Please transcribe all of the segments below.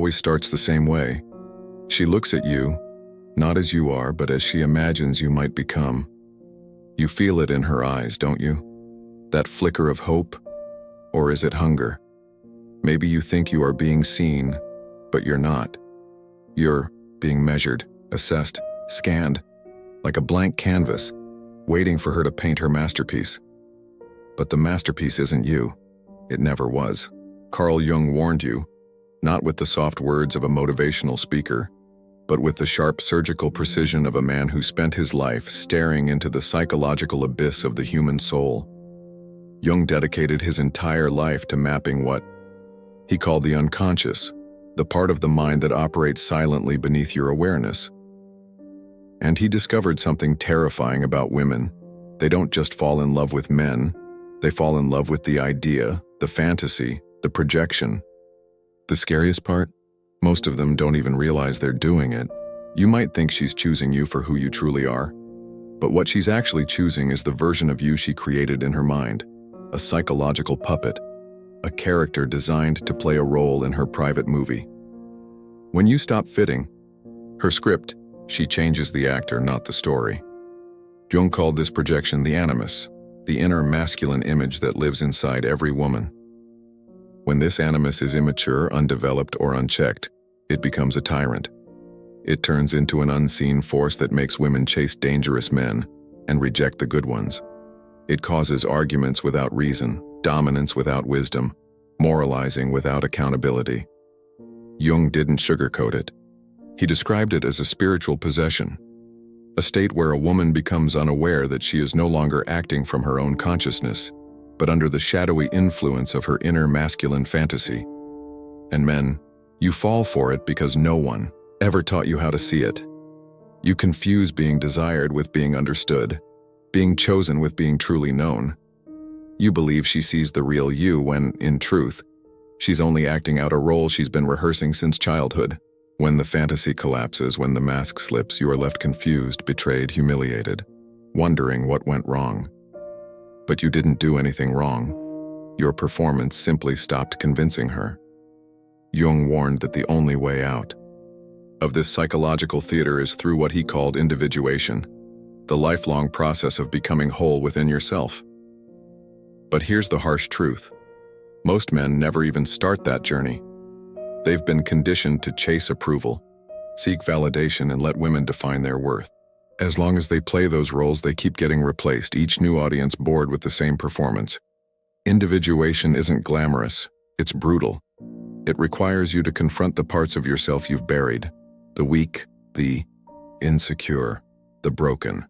always starts the same way. She looks at you, not as you are, but as she imagines you might become. You feel it in her eyes, don't you? That flicker of hope? Or is it hunger? Maybe you think you are being seen, but you're not. You're being measured, assessed, scanned, like a blank canvas, waiting for her to paint her masterpiece. But the masterpiece isn't you. It never was. Carl Jung warned you, not with the soft words of a motivational speaker, but with the sharp surgical precision of a man who spent his life staring into the psychological abyss of the human soul. Jung dedicated his entire life to mapping what he called the unconscious, the part of the mind that operates silently beneath your awareness. And he discovered something terrifying about women. They don't just fall in love with men, they fall in love with the idea, the fantasy, the projection. The scariest part? Most of them don't even realize they're doing it. You might think she's choosing you for who you truly are, but what she's actually choosing is the version of you she created in her mind, a psychological puppet, a character designed to play a role in her private movie. When you stop fitting her script, she changes the actor, not the story. Jung called this projection the animus, the inner masculine image that lives inside every woman. When this animus is immature, undeveloped, or unchecked, it becomes a tyrant. It turns into an unseen force that makes women chase dangerous men and reject the good ones. It causes arguments without reason, dominance without wisdom, moralizing without accountability. Jung didn't sugarcoat it. He described it as a spiritual possession, a state where a woman becomes unaware that she is no longer acting from her own consciousness, but under the shadowy influence of her inner masculine fantasy. And men, you fall for it because no one ever taught you how to see it. You confuse being desired with being understood, being chosen with being truly known. You believe she sees the real you when, in truth, she's only acting out a role she's been rehearsing since childhood. When the fantasy collapses, when the mask slips, you are left confused, betrayed, humiliated, wondering what went wrong. But you didn't do anything wrong. Your performance simply stopped convincing her. Jung warned that the only way out of this psychological theater is through what he called individuation, the lifelong process of becoming whole within yourself. But here's the harsh truth. Most men never even start that journey. They've been conditioned to chase approval, seek validation, and let women define their worth. As long as they play those roles, they keep getting replaced, each new audience bored with the same performance. Individuation isn't glamorous, it's brutal. It requires you to confront the parts of yourself you've buried, the weak, the insecure, the broken.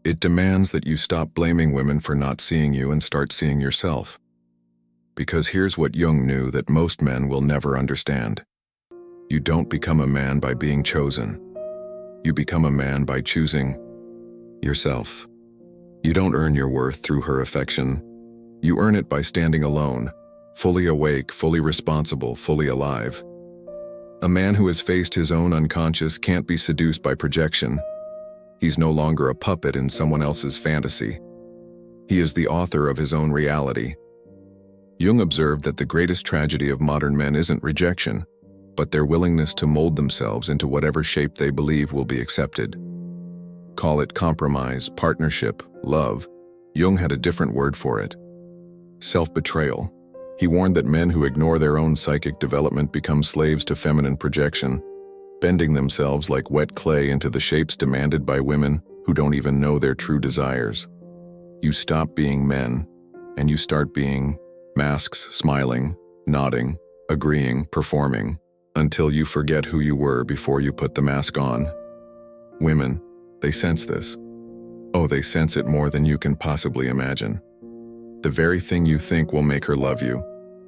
It demands that you stop blaming women for not seeing you and start seeing yourself. Because here's what Jung knew that most men will never understand. You don't become a man by being chosen. You become a man by choosing yourself. You don't earn your worth through her affection. You earn it by standing alone, fully awake, fully responsible, fully alive. A man who has faced his own unconscious can't be seduced by projection. He's no longer a puppet in someone else's fantasy. He is the author of his own reality. Jung observed that the greatest tragedy of modern men isn't rejection, but their willingness to mold themselves into whatever shape they believe will be accepted. Call it compromise, partnership, love. Jung had a different word for it. Self-betrayal. He warned that men who ignore their own psychic development become slaves to feminine projection, bending themselves like wet clay into the shapes demanded by women who don't even know their true desires. You stop being men, and you start being masks, smiling, nodding, agreeing, performing, until you forget who you were before you put the mask on. Women, they sense this. Oh, they sense it more than you can possibly imagine. The very thing you think will make her love you,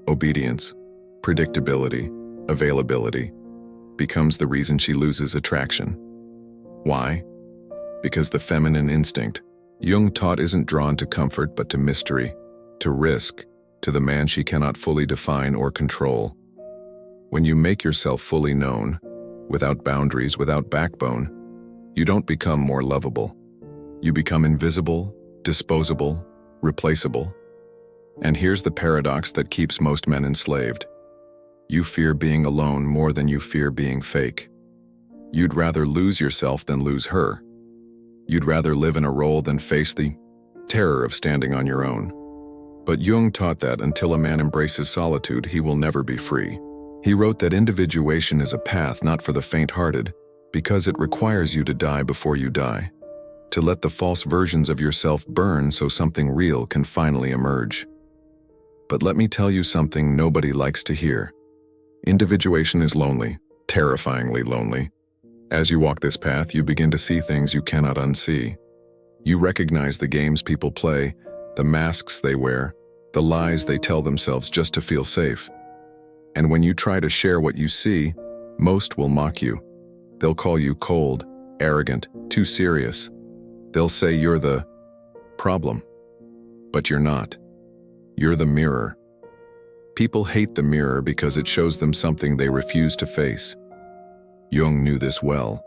obedience, predictability, availability, becomes the reason she loses attraction. Why? Because the feminine instinct, Jung taught, isn't drawn to comfort but to mystery, to risk, to the man she cannot fully define or control. When you make yourself fully known, without boundaries, without backbone, you don't become more lovable. You become invisible, disposable, replaceable. And here's the paradox that keeps most men enslaved. You fear being alone more than you fear being fake. You'd rather lose yourself than lose her. You'd rather live in a role than face the terror of standing on your own. But Jung taught that until a man embraces solitude, he will never be free. He wrote that individuation is a path not for the faint-hearted, because it requires you to die before you die, to let the false versions of yourself burn so something real can finally emerge. But let me tell you something nobody likes to hear. Individuation is lonely, terrifyingly lonely. As you walk this path, you begin to see things you cannot unsee. You recognize the games people play, the masks they wear, the lies they tell themselves just to feel safe. And when you try to share what you see, most will mock you. They'll call you cold, arrogant, too serious. They'll say you're the problem. But you're not. You're the mirror. People hate the mirror because it shows them something they refuse to face. Jung knew this well.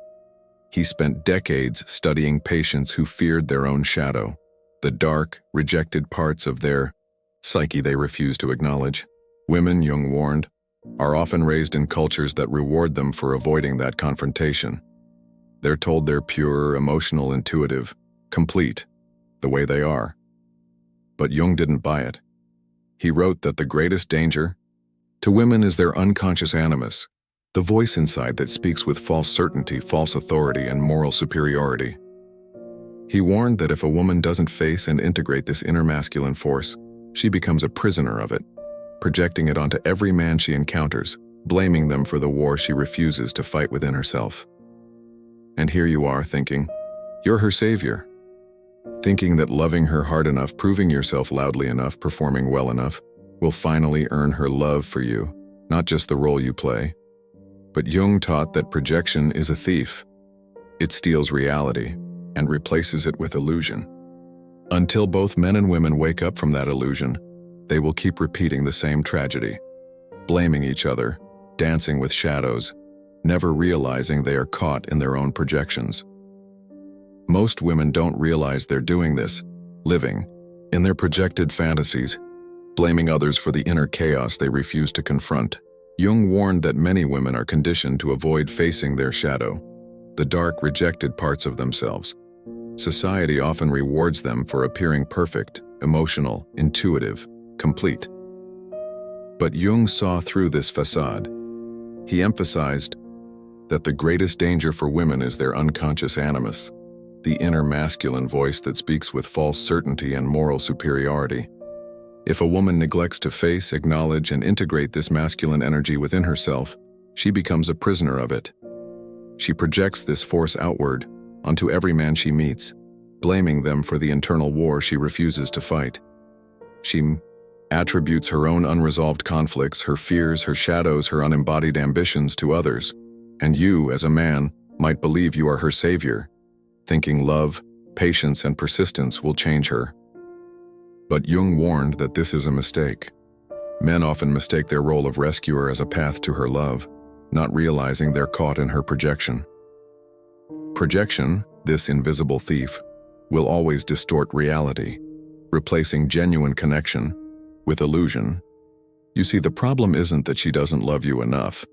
He spent decades studying patients who feared their own shadow, the dark, rejected parts of their psyche they refused to acknowledge. Women, Jung warned, are often raised in cultures that reward them for avoiding that confrontation. They're told they're pure, emotional, intuitive, complete, the way they are. But Jung didn't buy it. He wrote that the greatest danger to women is their unconscious animus, the voice inside that speaks with false certainty, false authority, and moral superiority. He warned that if a woman doesn't face and integrate this inner masculine force, she becomes a prisoner of it, projecting it onto every man she encounters, blaming them for the war she refuses to fight within herself. And here you are thinking, you're her savior. Thinking that loving her hard enough, proving yourself loudly enough, performing well enough, will finally earn her love for you, not just the role you play. But Jung taught that projection is a thief. It steals reality and replaces it with illusion. Until both men and women wake up from that illusion, they will keep repeating the same tragedy, blaming each other, dancing with shadows, never realizing they are caught in their own projections. Most women don't realize they're doing this, living in their projected fantasies, blaming others for the inner chaos they refuse to confront. Jung warned that many women are conditioned to avoid facing their shadow, the dark, rejected parts of themselves. Society often rewards them for appearing perfect, emotional, intuitive, complete. But Jung saw through this facade. He emphasized that the greatest danger for women is their unconscious animus, the inner masculine voice that speaks with false certainty and moral superiority. If a woman neglects to face, acknowledge, and integrate this masculine energy within herself, she becomes a prisoner of it. She projects this force outward, onto every man she meets, blaming them for the internal war she refuses to fight. She attributes her own unresolved conflicts, her fears, her shadows, her unembodied ambitions to others, and you, as a man, might believe you are her savior, thinking love, patience, and persistence will change her. But Jung warned that this is a mistake. Men often mistake their role of rescuer as a path to her love, not realizing they're caught in her projection. Projection, this invisible thief, will always distort reality, replacing genuine connection with illusion. You see, the problem isn't that she doesn't love you enough,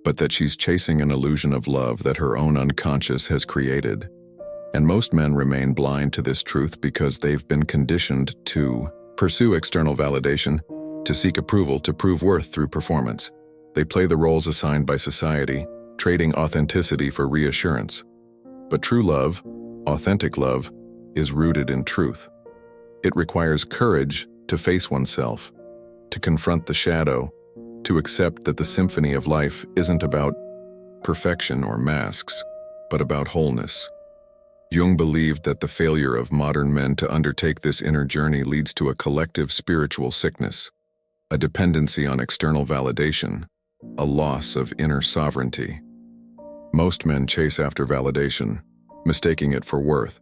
but that she's chasing an illusion of love that her own unconscious has created. And most men remain blind to this truth because they've been conditioned to pursue external validation, to seek approval, to prove worth through performance. They play the roles assigned by society, trading authenticity for reassurance. But true love, authentic love, is rooted in truth. It requires courage to face oneself, to confront the shadow, to accept that the symphony of life isn't about perfection or masks, but about wholeness. Jung believed that the failure of modern men to undertake this inner journey leads to a collective spiritual sickness, a dependency on external validation, a loss of inner sovereignty. Most men chase after validation, mistaking it for worth.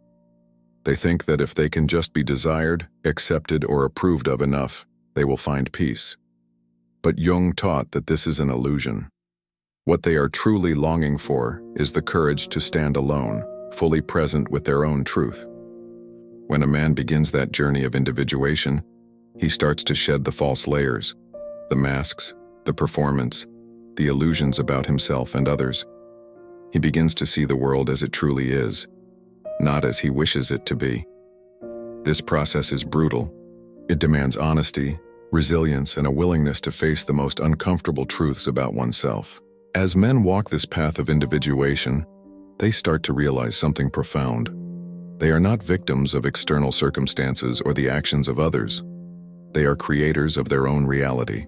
They think that if they can just be desired, accepted, or approved of enough, they will find peace. But Jung taught that this is an illusion. What they are truly longing for is the courage to stand alone, fully present with their own truth. When a man begins that journey of individuation, he starts to shed the false layers, the masks, the performance, the illusions about himself and others. He begins to see the world as it truly is, not as he wishes it to be. This process is brutal. It demands honesty, resilience, and a willingness to face the most uncomfortable truths about oneself. As men walk this path of individuation, they start to realize something profound. They are not victims of external circumstances or the actions of others. They are creators of their own reality.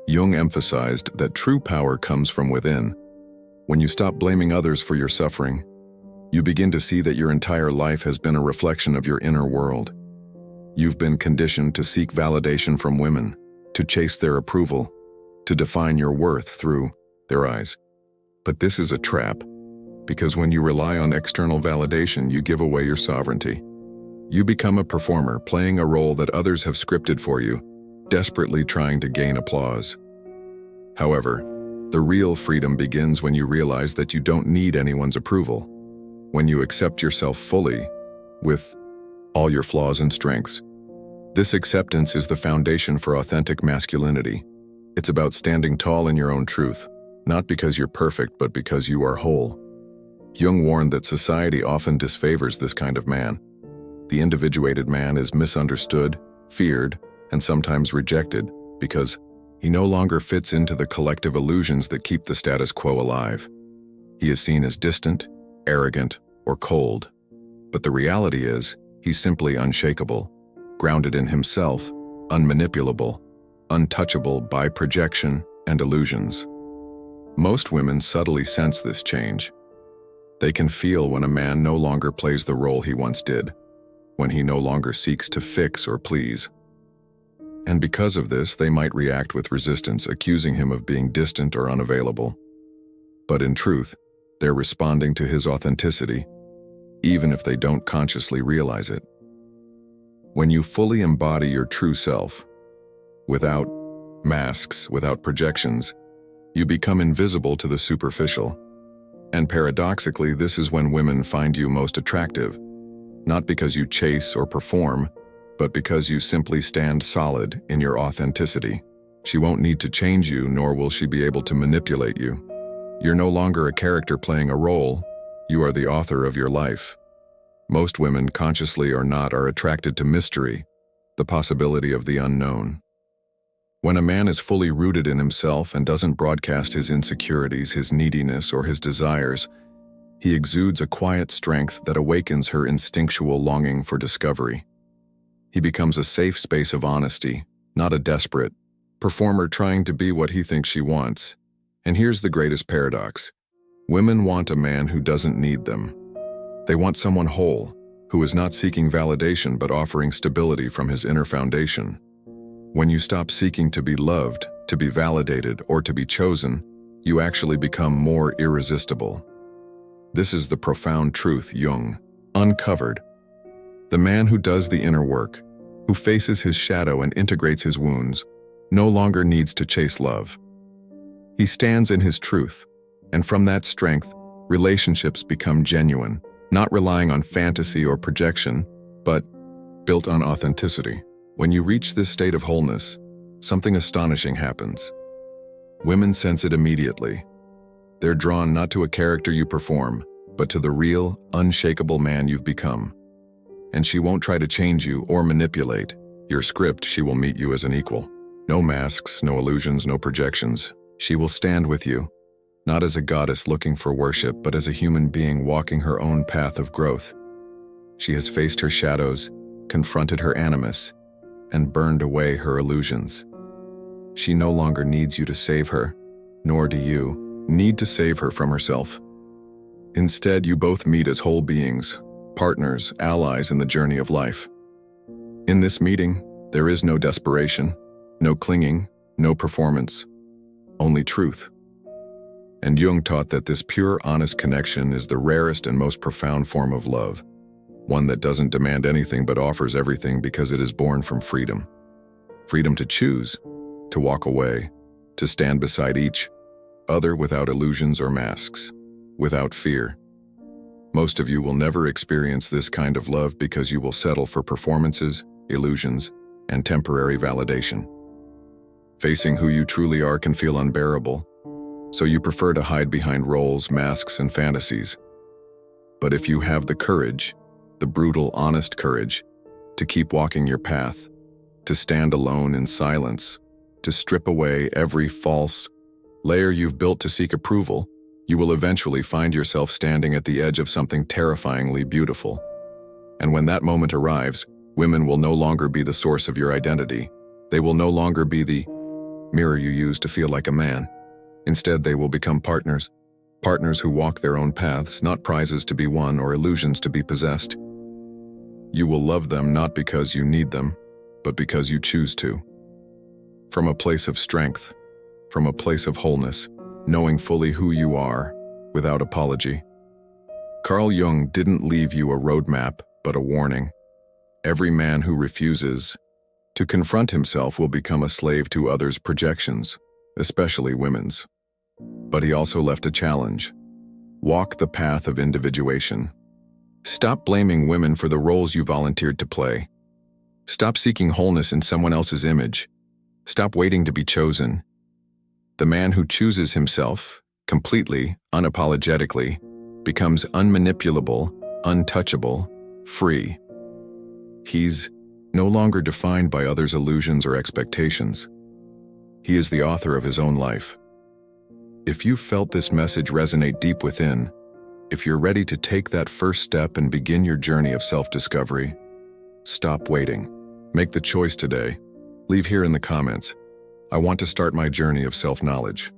Jung emphasized that true power comes from within. When you stop blaming others for your suffering, you begin to see that your entire life has been a reflection of your inner world. You've been conditioned to seek validation from women, to chase their approval, to define your worth through their eyes. But this is a trap, because when you rely on external validation, you give away your sovereignty. You become a performer, playing a role that others have scripted for you, desperately trying to gain applause. However, the real freedom begins when you realize that you don't need anyone's approval, when you accept yourself fully, with all your flaws and strengths. This acceptance is the foundation for authentic masculinity. It's about standing tall in your own truth, not because you're perfect, but because you are whole. Jung warned that society often disfavors this kind of man. The individuated man is misunderstood, feared, and sometimes rejected because he no longer fits into the collective illusions that keep the status quo alive. He is seen as distant, arrogant, or cold. But the reality is, he's simply unshakable, grounded in himself, unmanipulable, untouchable by projection and illusions. Most women subtly sense this change. They can feel when a man no longer plays the role he once did, when he no longer seeks to fix or please. And because of this, they might react with resistance, accusing him of being distant or unavailable. But in truth, they're responding to his authenticity, even if they don't consciously realize it. When you fully embody your true self, without masks, without projections, you become invisible to the superficial. And paradoxically, this is when women find you most attractive, not because you chase or perform, but because you simply stand solid in your authenticity. She won't need to change you, nor will she be able to manipulate you. You're no longer a character playing a role, you are the author of your life. Most women, consciously or not, are attracted to mystery, the possibility of the unknown. When a man is fully rooted in himself and doesn't broadcast his insecurities, his neediness, or his desires, he exudes a quiet strength that awakens her instinctual longing for discovery. He becomes a safe space of honesty, not a desperate performer trying to be what he thinks she wants. And here's the greatest paradox. Women want a man who doesn't need them. They want someone whole, who is not seeking validation but offering stability from his inner foundation. When you stop seeking to be loved, to be validated, or to be chosen, you actually become more irresistible. This is the profound truth Jung uncovered. The man who does the inner work, who faces his shadow and integrates his wounds, no longer needs to chase love. He stands in his truth, and from that strength, relationships become genuine, not relying on fantasy or projection, but built on authenticity. When you reach this state of wholeness, something astonishing happens. Women sense it immediately. They're drawn not to a character you perform, but to the real, unshakable man you've become. And she won't try to change you or manipulate your script. She will meet you as an equal. No masks, no illusions, no projections. She will stand with you, not as a goddess looking for worship, but as a human being walking her own path of growth. She has faced her shadows, confronted her animus, and burned away her illusions. She no longer needs you to save her, nor do you need to save her from herself. Instead, you both meet as whole beings, partners, allies in the journey of life. In this meeting, there is no desperation, no clinging, no performance, only truth. And Jung taught that this pure, honest connection is the rarest and most profound form of love, one that doesn't demand anything but offers everything because it is born from freedom. Freedom to choose, to walk away, to stand beside each other without illusions or masks, without fear. Most of you will never experience this kind of love because you will settle for performances, illusions, and temporary validation. Facing who you truly are can feel unbearable, so you prefer to hide behind roles, masks, and fantasies. But if you have the courage, the brutal, honest courage, to keep walking your path, to stand alone in silence, to strip away every false layer you've built to seek approval, you will eventually find yourself standing at the edge of something terrifyingly beautiful. And when that moment arrives, women will no longer be the source of your identity. They will no longer be the mirror you use to feel like a man. Instead, they will become partners. Partners who walk their own paths, not prizes to be won or illusions to be possessed. You will love them not because you need them, but because you choose to. From a place of strength, from a place of wholeness, knowing fully who you are, without apology. Carl Jung didn't leave you a roadmap, but a warning. Every man who refuses to confront himself will become a slave to others' projections, especially women's. But he also left a challenge. Walk the path of individuation. Stop blaming women for the roles you volunteered to play. Stop seeking wholeness in someone else's image. Stop waiting to be chosen. The man who chooses himself, completely, unapologetically, becomes unmanipulable, untouchable, free. He's no longer defined by others' illusions or expectations. He is the author of his own life. If you've felt this message resonate deep within, if you're ready to take that first step and begin your journey of self-discovery, stop waiting. Make the choice today. Leave here in the comments. I want to start my journey of self-knowledge.